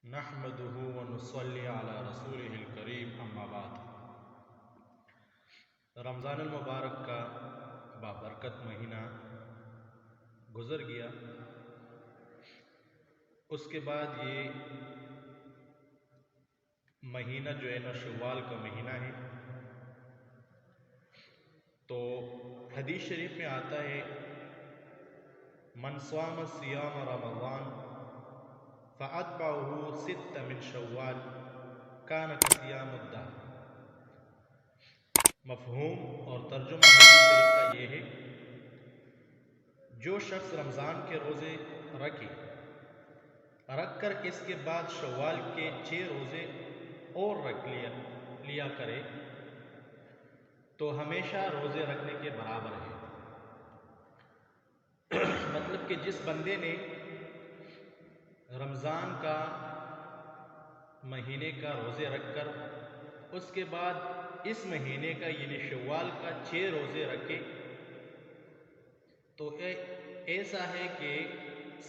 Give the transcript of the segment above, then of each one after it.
نحمده ونصلي على رسوله الکریم اما بعد۔ رمضان المبارک کا بابرکت مہینہ گزر گیا۔ اس کے بعد یہ مہینہ جو ہے نا شوال کا مہینہ ہے، تو حدیث شریف میں آتا ہے من صام صیام رمضان فأتبعه ست من شوال کان کصیام الدہر۔ مفہوم اور ترجمہ حدیث شریف کا یہ ہے، جو شخص رمضان کے روزے رکھ کر اس کے بعد شوال کے 6 روزے اور رکھ لیا کرے تو ہمیشہ روزے رکھنے کے برابر ہے۔ مطلب کہ جس بندے نے رمضان کا مہینے کا روزے رکھ کر اس کے بعد اس مہینے کا یعنی شوال کا 6 روزے رکھے تو ایسا ہے کہ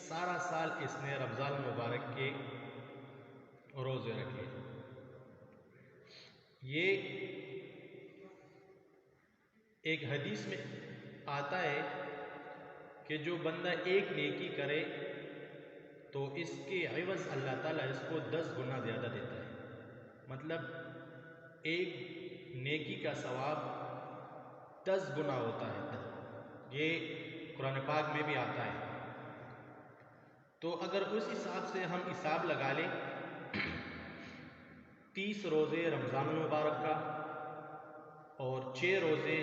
سارا سال اس نے رمضان مبارک کے روزے رکھے۔ یہ ایک حدیث میں آتا ہے کہ جو بندہ ایک نیکی کرے تو اس کے عوض اللہ تعالیٰ اس کو 10 گنا زیادہ دیتا ہے۔ مطلب ایک نیکی کا ثواب 10 گنا ہوتا ہے۔ یہ قرآن پاک میں بھی آتا ہے۔ تو اگر اس حساب سے ہم حساب لگا لیں 30 روزے رمضان المبارک کا اور 6 روزے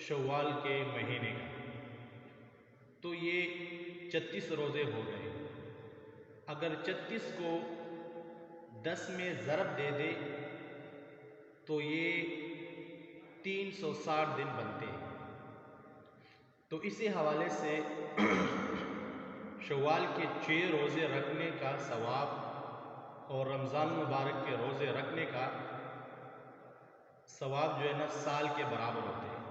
شوال کے مہینے کا، تو یہ 36 روزے ہو گئے۔ اگر 36 کو 10 میں ضرب دے دے تو یہ 360 دن بنتے ہیں۔ تو اسی حوالے سے شوال کے 6 روزے رکھنے کا ثواب اور رمضان مبارک کے روزے رکھنے کا ثواب جو ہے نا سال کے برابر ہوتے ہیں۔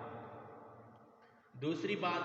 دوسری بات،